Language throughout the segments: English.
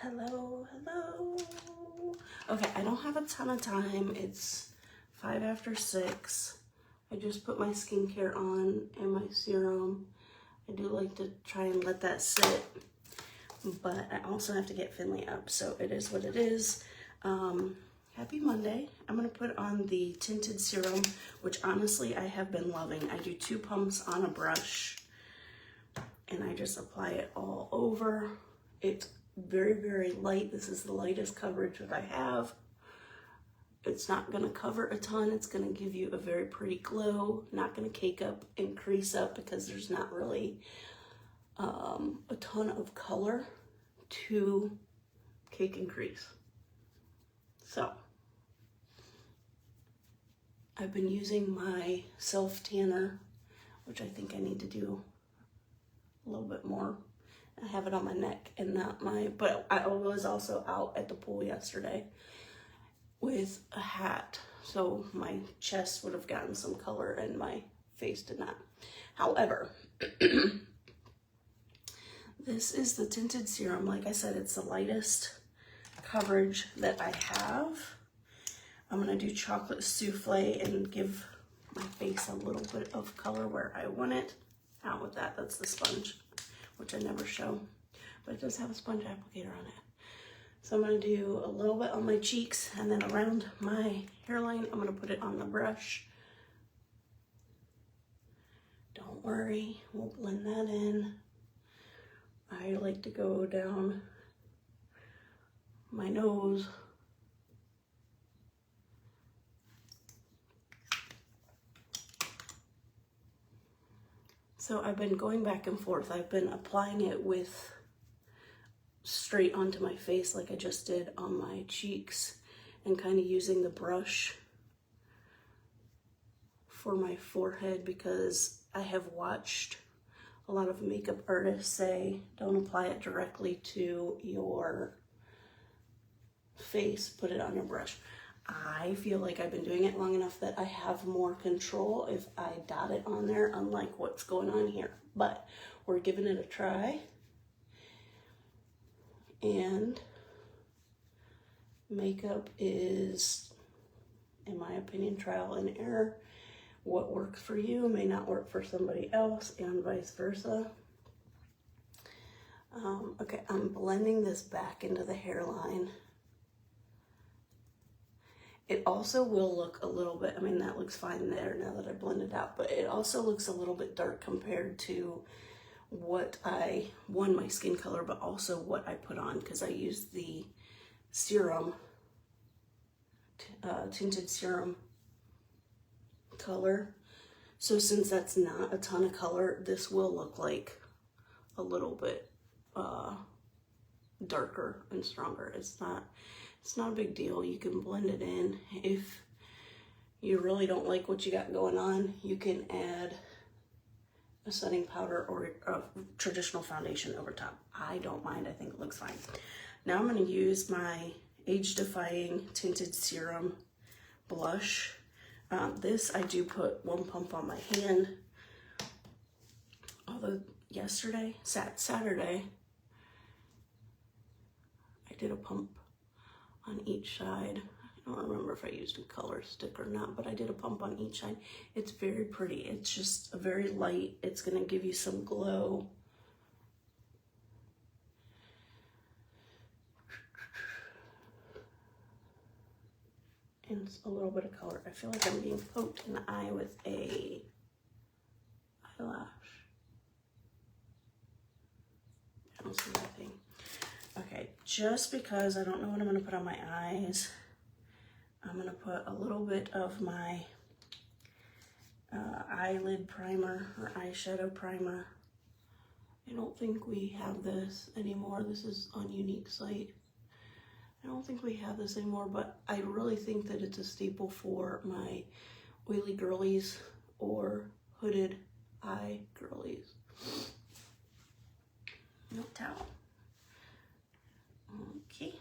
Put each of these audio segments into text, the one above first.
Hello. Okay, I don't have a ton of time. It's 5 after 6. I just put my skincare on and my serum. I do like to try and let that sit, but I also have to get Finley up, so it is what it is. Happy Monday. I'm gonna put on the tinted serum, which honestly I have been loving. I do 2 pumps on a brush and I just apply it all over. It's very, very light. This is the lightest coverage that I have. It's not gonna cover a ton. It's gonna give you a very pretty glow. Not gonna cake up and crease up because there's not really a ton of color to cake and crease. So I've been using my self tanner, which I think I need to do a little bit more. I have it on my neck and not my, but I was also out at the pool yesterday with a hat, so my chest would have gotten some color and my face did not. However, this is the tinted serum. Like I said, it's the lightest coverage that I have. I'm gonna do Chocolate Soufflé and give my face a little bit of color where I want it. Out with that, that's the sponge, which I never show, but it does have a sponge applicator on it. So I'm gonna do a little bit on my cheeks and then around my hairline. I'm gonna put it on the brush. Don't worry, we'll blend that in. I like to go down my nose. So I've been going back and forth. I've been applying it with straight onto my face like I just did on my cheeks and kind of using the brush for my forehead because I have watched a lot of makeup artists say don't apply it directly to your face, put it on your brush. I feel like I've been doing it long enough that I have more control if I dot it on there, unlike what's going on here. But we're giving it a try. And makeup is, in my opinion, trial and error. What works for you may not work for somebody else, and vice versa. Okay, I'm blending this back into the hairline. It also will look a little bit, I mean, that looks fine there now that I blended out, but it also looks a little bit dark compared to what my skin color, but also what I put on, because I used the serum, tinted serum color. So since that's not a ton of color, this will look like a little bit darker and stronger. It's not a big deal. You can blend it in. If you really don't like what you got going on, you can add a setting powder or a traditional foundation over top. I don't mind. I think it looks fine. Now I'm going to use my age-defying tinted serum blush. This I do put 1 pump on my hand. Although Saturday, I did a pump on each side. I don't remember if I used a color stick or not, but I did a pump on each side. It's very pretty. It's just a very light. It's gonna give you some glow. And a little bit of color. I feel like I'm being poked in the eye with a eyelash. I don't see anything. Okay, just because I don't know what I'm gonna put on my eyes, I'm gonna put a little bit of my eyelid primer or eyeshadow primer. I don't think we have this anymore. This is on Unique Site. I don't think we have this anymore, but I really think that it's a staple for my oily girlies or hooded eye girlies. No towel. Okay.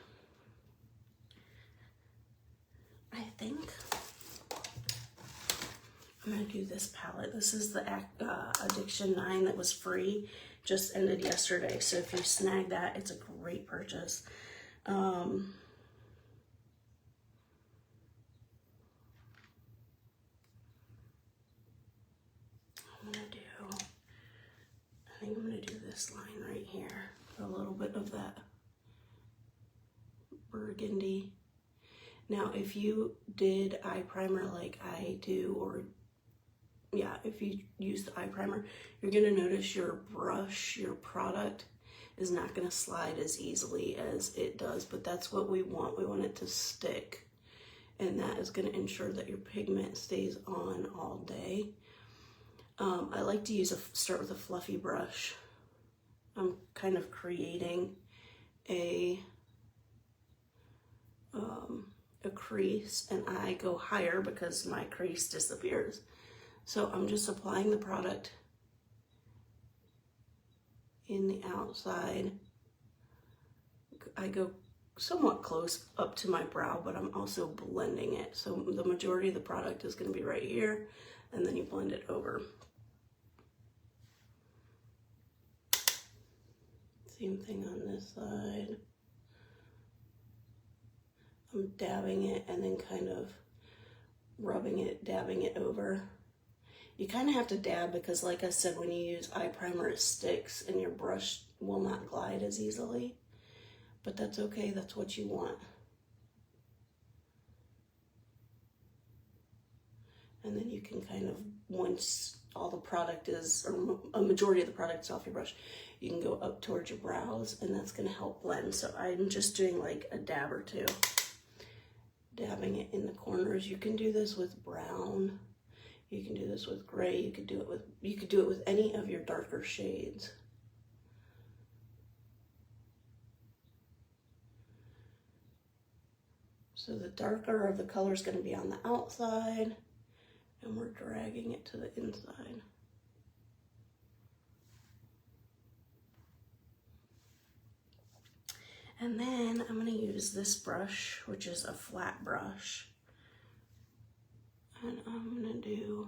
I think I'm gonna do this palette. This is the Addiction 9 that was free, just ended yesterday. So if you snag that, it's a great purchase. I'm think I'm gonna do this line right here. A little bit of that burgundy. Now, if you did eye primer like I do, or yeah, if you use the eye primer, you're gonna notice your brush, your product is not gonna slide as easily as it does, but that's what we want. We want it to stick, and that is gonna ensure that your pigment stays on all day. I like to start with a fluffy brush. I'm kind of creating a crease, and I go higher because my crease disappears. So I'm just applying the product in the outside. I go somewhat close up to my brow, but I'm also blending it. So the majority of the product is going to be right here, and then you blend it over. Same thing on this side. I'm dabbing it and then kind of rubbing it, dabbing it over. You kind of have to dab because, like I said, when you use eye primer, it sticks and your brush will not glide as easily. But that's okay, that's what you want. And then you can kind of, once all the product is, or a majority of the product is off your brush, you can go up towards your brows, and that's going to help blend. So I'm just doing like a dab or two, dabbing it in the corners. You can do this with brown, you can do this with gray, you could do it with any of your darker shades. So the darker of the color is going to be on the outside, and we're dragging it to the inside. And then I'm going to use this brush, which is a flat brush. And I'm going to do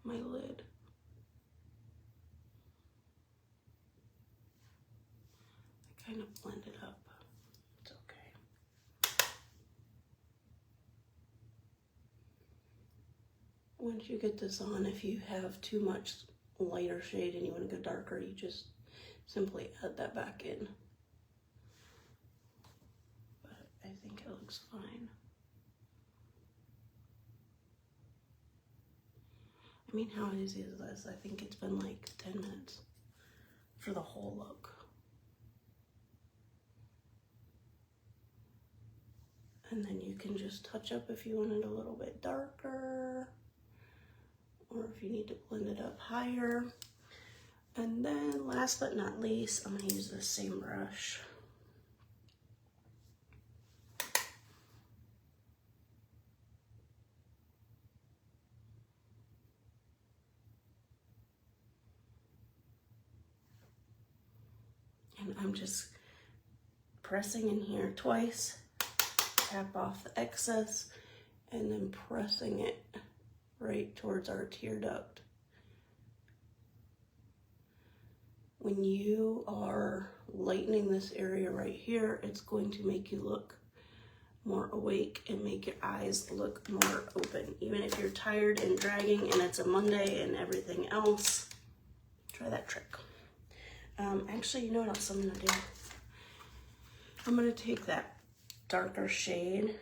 my lid. I kind of blend it up. It's okay. Once you get this on, if you have too much lighter shade and you want to go darker, you just simply add that back in. But I think it looks fine. I mean, how easy is this? I think it's been like 10 minutes for the whole look. And then you can just touch up if you want it a little bit darker, or if you need to blend it up higher. And then last but not least, I'm going to use the same brush. And I'm just pressing in here twice, tap off the excess, and then pressing it right towards our tear duct. When you are lightening this area right here, it's going to make you look more awake and make your eyes look more open. Even if you're tired and dragging and it's a Monday and everything else, try that trick. Actually, you know what else I'm gonna do? I'm gonna take that darker shade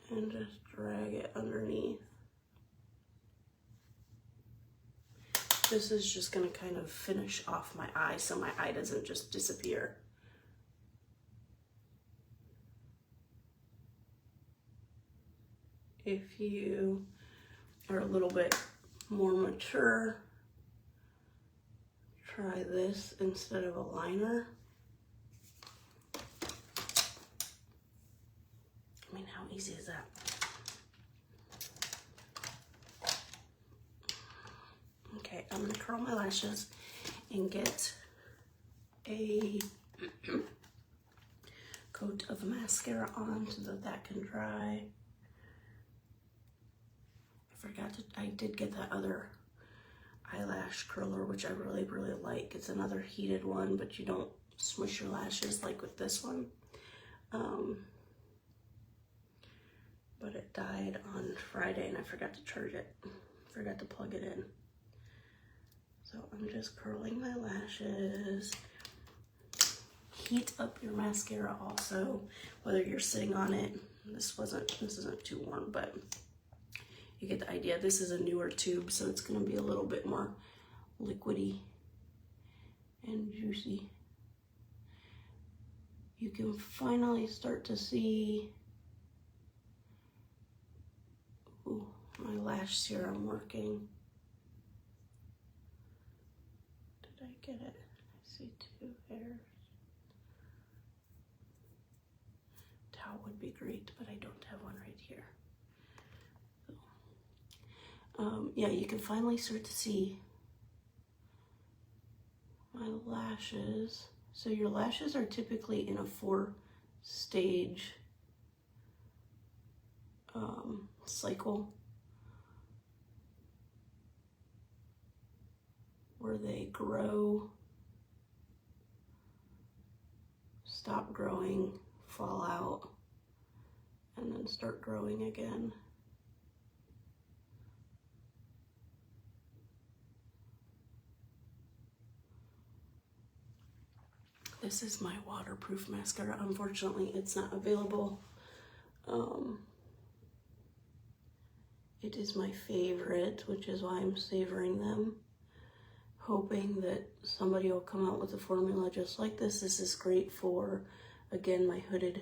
and just drag it underneath. This is just gonna kind of finish off my eye so my eye doesn't just disappear. If you are a little bit more mature, try this instead of a liner. I mean, how easy is that? Okay, I'm gonna curl my lashes and get a coat of mascara on so that that can dry. I did get that other eyelash curler, which I really, really like. It's another heated one, but you don't smush your lashes like with this one. But it died on Friday and I forgot to charge it. Forgot to plug it in. So I'm just curling my lashes. Heat up your mascara also, whether you're sitting on it. This isn't too warm, but you get the idea. This is a newer tube, so it's gonna be a little bit more liquidy and juicy. You can finally start to see my lash serum working. Did I get it? I see 2 hairs. Towel would be great, but I don't have one right here. So, yeah, you can finally start to see my lashes. So your lashes are typically in a 4-stage cycle where they grow, stop growing, fall out, and then start growing again. This is my waterproof mascara. Unfortunately, it's not available. It is my favorite, which is why I'm savoring them, hoping that somebody will come out with a formula just like this. This is great for, again, my hooded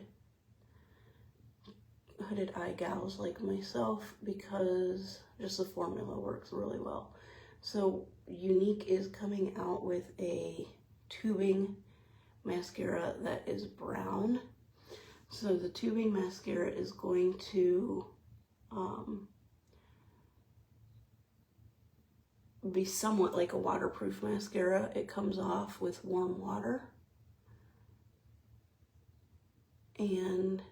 eye gals like myself, because just the formula works really well. So Unique is coming out with a tubing mascara that is brown. So the tubing mascara is going to be somewhat like a waterproof mascara. It comes off with warm water, and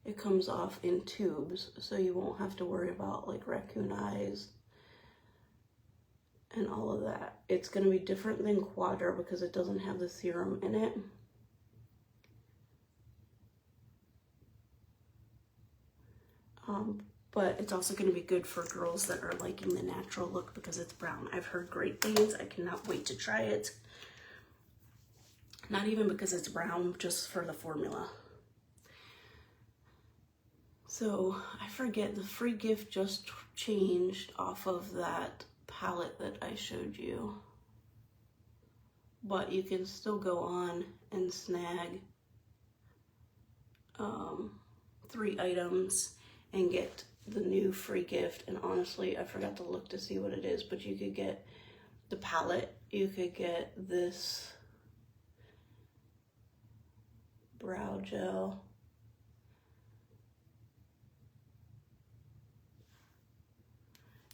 it comes off in tubes, so you won't have to worry about like raccoon eyes and all of that. It's going to be different than Quadra because it doesn't have the serum in it. But it's also going to be good for girls that are liking the natural look because it's brown. I've heard great things. I cannot wait to try it. Not even because it's brown, just for the formula. So I forget, the free gift just changed off of that palette that I showed you. But you can still go on and snag 3 items and get the new free gift. And honestly, I forgot to look to see what it is, but you could get the palette, you could get this brow gel,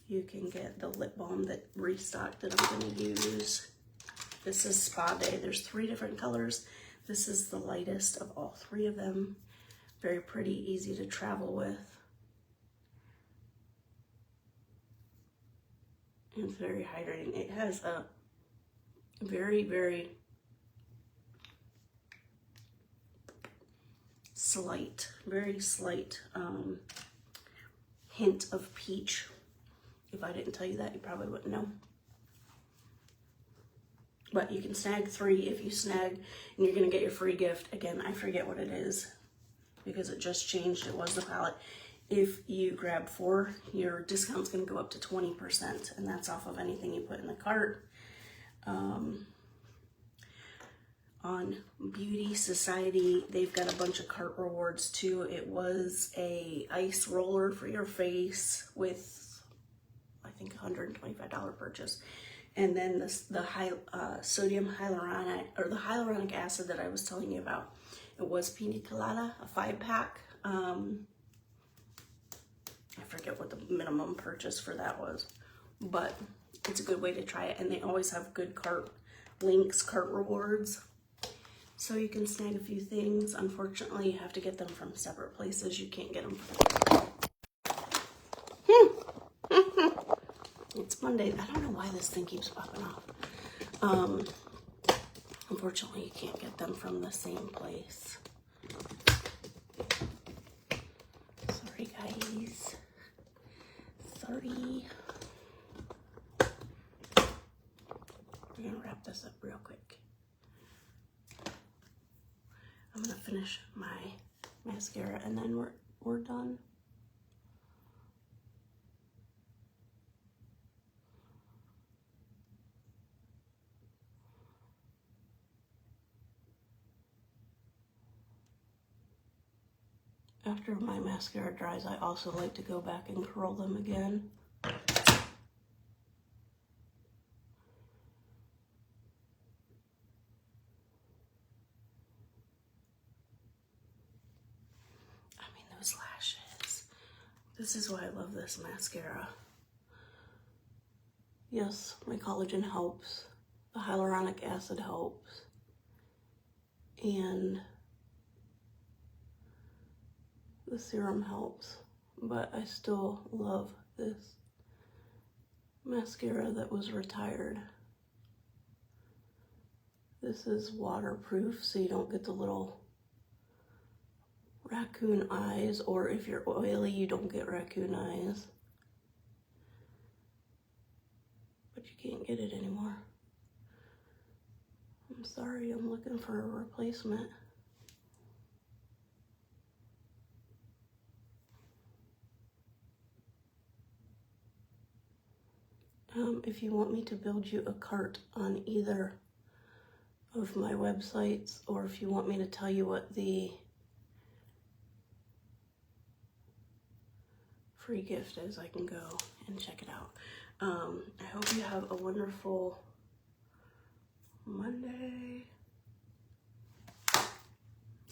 you can get the lip balm that restocked that I'm going to use. This is Spa Day. There's 3 different colors. This is the lightest of all 3 of them. Very pretty, easy to travel with. It's very hydrating. It has a very, very slight hint of peach. If I didn't tell you that, you probably wouldn't know. But you can snag 3 if you snag, and you're gonna get your free gift. Again, I forget what it is because it just changed. It was the palette. If you grab 4, your discount's gonna go up to 20%, and that's off of anything you put in the cart. On Beauty Society, they've got a bunch of cart rewards too. It was a ice roller for your face with, I think, $125 purchase. And then the sodium hyaluronic, or the hyaluronic acid that I was telling you about. It was pina colada, a 5-pack. I forget what the minimum purchase for that was, but it's a good way to try it. And they always have good cart links, cart rewards. So you can snag a few things. Unfortunately, you have to get them from separate places. You can't get them from It's my fun day. I don't know why this thing keeps popping off. Unfortunately, you can't get them from the same place. Sorry, guys. Sorry. We're gonna wrap this up real quick. I'm gonna finish my mascara and then we're done. After my mascara dries, I also like to go back and curl them again. I mean, those lashes. This is why I love this mascara. Yes, my collagen helps. The hyaluronic acid helps. And the serum helps, but I still love this mascara that was retired. This is waterproof, so you don't get the little raccoon eyes, or if you're oily, you don't get raccoon eyes. But you can't get it anymore. I'm sorry, I'm looking for a replacement. If you want me to build you a cart on either of my websites, or if you want me to tell you what the free gift is, I can go and check it out. I hope you have a wonderful Monday.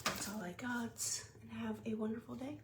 That's all I got, and have a wonderful day.